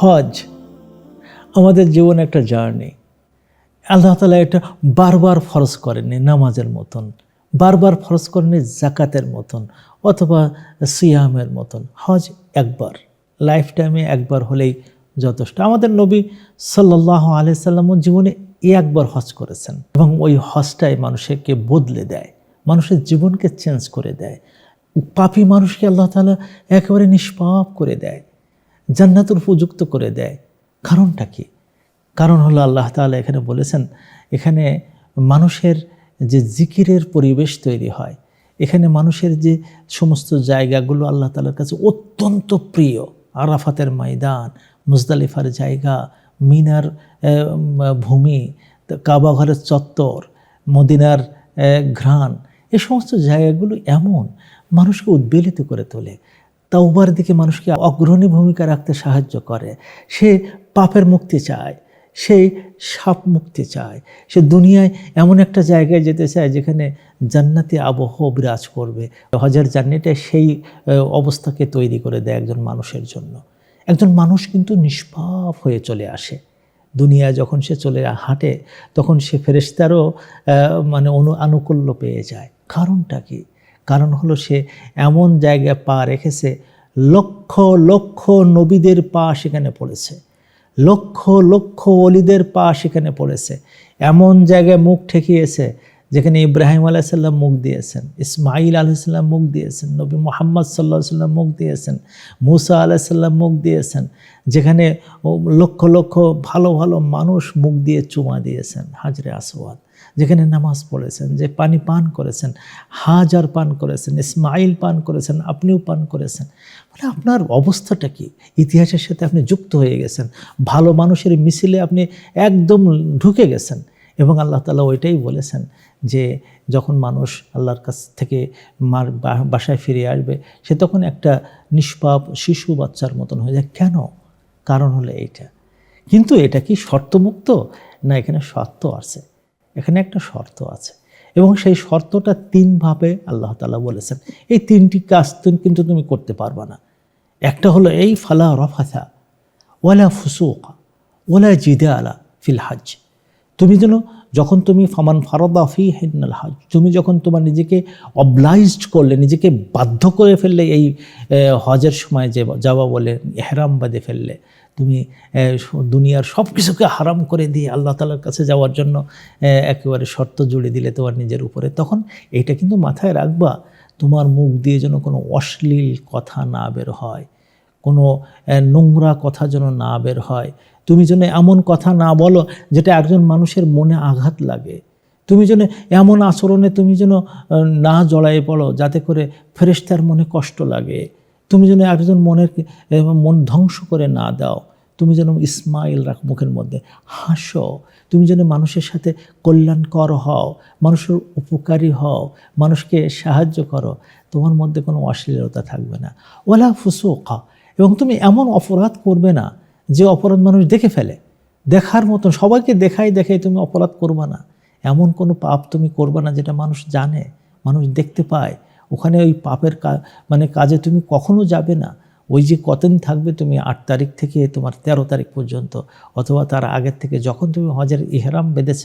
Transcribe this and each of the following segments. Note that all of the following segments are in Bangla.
হজ আমাদের জীবনে একটা জার্নি। আল্লাহ তাআলা এটা বারবার ফরজ করেননি নামাজের মতন, বারবার ফরজ করেননি জাকাতের মতন অথবা সিয়ামের মতন। হজ একবার, লাইফ টাইমে একবার হলেই যথেষ্ট। আমাদের নবী সাল্লাল্লাহু আলাইহি সাল্লাম জীবনে একবার হজ করেছেন এবং ওই হজটাই মানুষকে বদলে দেয়, মানুষের জীবনকে চেঞ্জ করে দেয়। পাপী মানুষকে আল্লাহ তাআলা একেবারে নিষ্পাপ করে দেয়, জান্নাতের উপযুক্ত করে দেয়। কারণটা কি? কারণ হলো আল্লাহ তাআলা এখানে বলেছেন, এখানে মানুষের যে জিকিরের পরিবেশ তৈরি হয়, এখানে মানুষের যে সমস্ত জায়গাগুলো আল্লাহ তাআলার কাছে অত্যন্ত প্রিয়, আরাফাতের ময়দান, মুজদালিফার জায়গা, মিনার ভূমি, কাবা ঘরের চত্বর, মদিনার ঘ্রাণ, এই সমস্ত জায়গাগুলো এমন মানুষকে উদ্বেলিত করে তোলে, তাওবার দিকে মানুষকে অগ্রণী ভূমিকা রাখতে সাহায্য করে। সে পাপের মুক্তি চায়, সেই সাপ মুক্তি চায়, সে দুনিয়ায় এমন একটা জায়গায় যেতে চায় যেখানে জান্নাতি আবহ বিরাজ করবে। হজের জার্নিটা সেই অবস্থাকে তৈরি করে দেয় একজন মানুষের জন্য। একজন মানুষ কিন্তু নিষ্পাপ হয়ে চলে আসে দুনিয়ায়। যখন সে চলে হাঁটে তখন সে ফেরেশতারও আনুকূল্য পেয়ে যায়। কারণটা কি? কারণ হলো সে এমন জায়গায় পা রেখেছে, লক্ষ লক্ষ নবীদের পা সেখানে পড়েছে, লক্ষ লক্ষ ওলিদের পা সেখানে পড়েছে। এমন জায়গায় মুখ ঠেকিয়েছে যেখানে ইব্রাহিম আলাইহিস সালাম মুখ দিয়েছেন, ইসমাইল আলাইহিস সালাম মুখ দিয়েছেন, নবী মুহাম্মদ সাল্লাল্লাহু আলাইহি সাল্লাম মুখ দিয়েছেন, মুসা আলাইহিস সালাম মুখ দিয়েছেন, যেখানে লক্ষ লক্ষ ভালো ভালো মানুষ মুখ দিয়ে চুমা দিয়েছেন হাজরে আসওয়াদ, যেখানে নামাজ পড়েছেন, যে পানি পান করেছেন, হাজার পান করেছেন, ইসমাইল পান করেছেন, আপনিও পান করেছেন। মানে আপনার অবস্থাটা কি? ইতিহাসের সাথে আপনি যুক্ত হয়ে গেছেন, ভালো মানুষের মিছিলে আপনি একদম ঢুকে গেছেন। এবং আল্লাহ তাআলা ওইটাই বলেছেন যে যখন মানুষ আল্লাহর কাছ থেকে বাসায় ফিরে আসবে, সে তখন একটা নিষ্পাপ শিশু বাচ্চার মতন হয়ে যায়। কেন? কারণ হলো এইটা। কিন্তু এটা কি শর্তমুক্ত? না, এখানে শর্ত আছে, এখানে একটা শর্ত আছে এবং সেই শর্তটা তিনভাবে আল্লাহ তাআলা বলেছেন। এই তিনটি কাজ কিন্তু তুমি করতে পারবা না। একটা হলো এই ফালা রফাথা ওয়ালা ফুসুকা ওয়ালা জিদালা ফিল হজ। তুমি যেন যখন তুমি ফামান ফারাদা ফিহিন্নাল হজ, তুমি যখন তোমার নিজেকে অবলাইজড করলে, নিজেকে বাধ্য করে ফেললে এই হজের সময় যে যাওয়া বলে ইহরাম বাঁধে ফেললে, তুমি দুনিয়ার সব কিছুকে হারাম করে দিয়ে আল্লাহ তাআলার কাছে যাওয়ার জন্য একেবারে শর্ত জুড়ে দিলে তোমার নিজের উপরে, তখন এইটা কিন্তু মাথায় রাখবা, তোমার মুখ দিয়ে যেন কোনো অশ্লীল কথা না বের হয়, কোনো নোংরা কথা যেন না বের হয়, তুমি যেন এমন কথা না বলো যেটা একজন মানুষের মনে আঘাত লাগে, তুমি যেন এমন আচরণে তুমি যেন না জড়াই পড়ো যাতে করে ফেরেশতার মনে কষ্ট লাগে, তুমি যেন একজন মন ধ্বংস করে না দাও, তুমি যেন ইসমাইল রাখ মুখের মধ্যে, হাসো, তুমি যেন মানুষের সাথে কল্যাণকর হও, মানুষের উপকারী হও, মানুষকে সাহায্য করো, তোমার মধ্যে কোনো অশ্লীলতা থাকবে না। ওয়ালা ফুসুকা, এবং তুমি এমন অপরাধ করবে না যে অপরাধ মানুষ দেখে ফেলে, দেখার মতন সবাইকে দেখাই তুমি অপরাধ করবে না। এমন কোনো পাপ তুমি করবে না যেটা মানুষ জানে, মানুষ দেখতে পায়। ওখানে ওই পাপের কাজে তুমি কখনো যাবে না। ওই যে কতদিন থাকবে তুমি 8 তারিখ থেকে তোমার 13 তারিখ পর্যন্ত, অথবা তার আগের থেকে যখন তুমি হজের ইহরাম বেঁধেছ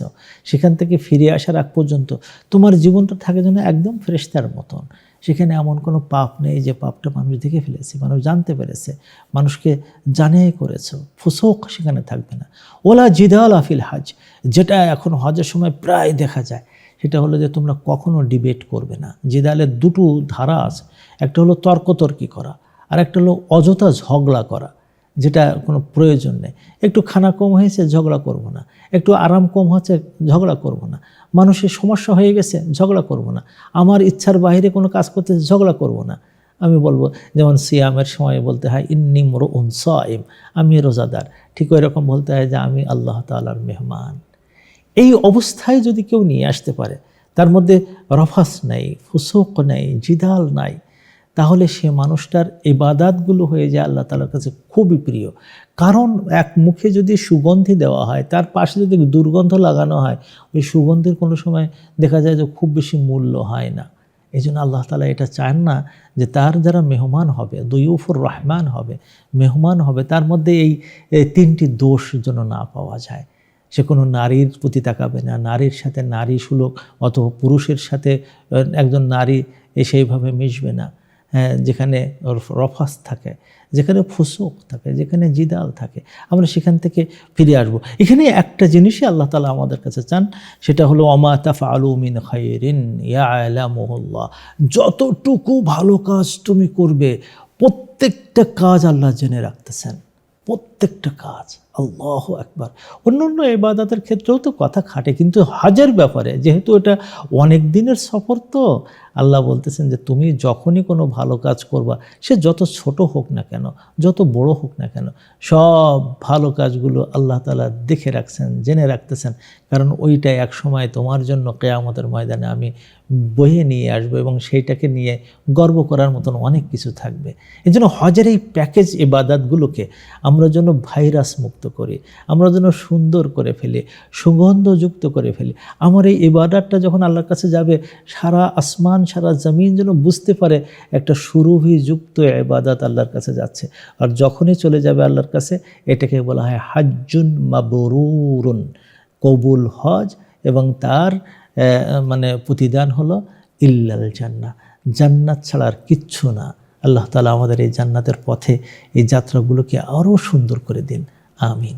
সেখান থেকে ফিরে আসার আগ পর্যন্ত তোমার জীবনটা থাকে যেন একদম ফেরেশতার মতন। সেখানে এমন কোনো পাপ নেই যে পাপটা মানুষ দেখে ফেলেছে, মানুষ জানতে পেরেছে, মানুষকে জানিয়ে করেছো, ফুসুক সেখানে থাকবে না। ওলা জিদালা ফিল হজ, যেটা এখন হজের সময় প্রায় দেখা যায়, সেটা হলো যে তোমরা কখনো ডিবেট করবে না। জিদালের দুটো ধারা আছে, একটা হলো তর্কতর্কি করা, আর একটা হলো অযথা ঝগড়া করা, যেটা কোনো প্রয়োজন নেই। একটু খানা কম হয়েছে, ঝগড়া করব না। একটু আরাম কম হচ্ছে, ঝগড়া করব না। মানুষের সমস্যা হয়ে গেছে, ঝগড়া করব না। আমার ইচ্ছার বাইরে কোনো কাজ করতে ঝগড়া করব না। আমি বলবো, যেমন সিয়ামের সময় বলতে হয় ইন্নী মুরউন সাইম, আমি রোজাদার, ঠিক ওই রকম বলতে হয় যে আমি আল্লাহ তাআলার মেহমান। এই অবস্থায় যদি কেউ নিয়ে আসতে পারে, তার মধ্যে রফাস নাই, ফুসুক নাই, জিদাল নাই, তাহলে সে মানুষটার ইবাদতগুলো হয়ে যায় আল্লাহ তাআলার কাছে খুবই প্রিয়। কারণ এক মুখে যদি সুগন্ধি দেওয়া হয়, তার পাশে যদি দুর্গন্ধ লাগানো হয়, ওই সুগন্ধির কোনো সময় দেখা যায় যে খুব বেশি মূল্য হয় না। এই জন্য আল্লাহ তাআলা এটা চান না যে তার যারা মেহমান হবে, দুয়ুফুর রহমান হবে, মেহমান হবে, তার মধ্যে এই তিনটি দোষ যেন না পাওয়া যায়। সে কোনো নারীর প্রতি তাকাবে না, নারীর সাথে নারী সুলভ, অথবা পুরুষের সাথে একজন নারী সেইভাবে মিশবে না, যেখানে রফাস থাকে, যেখানে ফুসুক থাকে, যেখানে জিদাল থাকে, আমরা সেখান থেকে ফিরে আসব। এখানে একটা জিনিসই আল্লাহ তাআলা আমাদের কাছে চান, সেটা হলো ওমা তাফআলু মিন খায়রিন ইয়ালামুহুল্লাহ। যতটুকু ভালো কাজ তুমি করবে, প্রত্যেকটা কাজ আল্লাহ জেনে রাখতেছেন, প্রত্যেকটা কাজ। আল্লাহু আকবার। অন্য অন্য ইবাদতের ক্ষেত্রেও তো কথা খাটে, কিন্তু হজের ব্যাপারে যেহেতু এটা অনেক দিনের সফর, তো আল্লাহ বলতেছেন যে তুমি যখনই কোনো ভালো কাজ করবা, সে যত ছোট হোক না কেন, যত বড় হোক না কেন, সব ভালো কাজগুলো আল্লাহ তাআলা দেখে রাখছেন, জেনে রাখতেছেন। কারণ ওইটাই এক সময় তোমার জন্য কিয়ামতের ময়দানে আমি বয়ে নিয়ে আসবো, এবং সেইটাকে নিয়ে গর্ব করার মতন অনেক কিছু থাকবে। এই জন্য হজের এই প্যাকেজ ইবাদতগুলোকে আমরা যেন ভাইরাস মুক্ত করি, আমরা যেন সুন্দর করে ফেলি, সুগন্ধযুক্ত করে ফেলি। আমার এই ইবাদতটা যখন আল্লাহর কাছে যাবে, সারা আসমান সারা জমিন যেন বুঝতে পারে একটা সুরভিযুক্ত ইবাদত আল্লাহর কাছে যাচ্ছে। আর যখনই চলে যাবে আল্লাহর কাছে, এটাকে বলা হয় হাজ্জুন মাবরুরুন, কবুল হজ, এবং তার মানে প্রতিদান হলো ইল্লাল জান্নাহ, জান্নাত ছাড়া আর কিচ্ছু না। আল্লাহ তাআলা আমাদের এই জান্নাতের পথে এই যাত্রাগুলোকে আরও সুন্দর করে দিন। আমিন।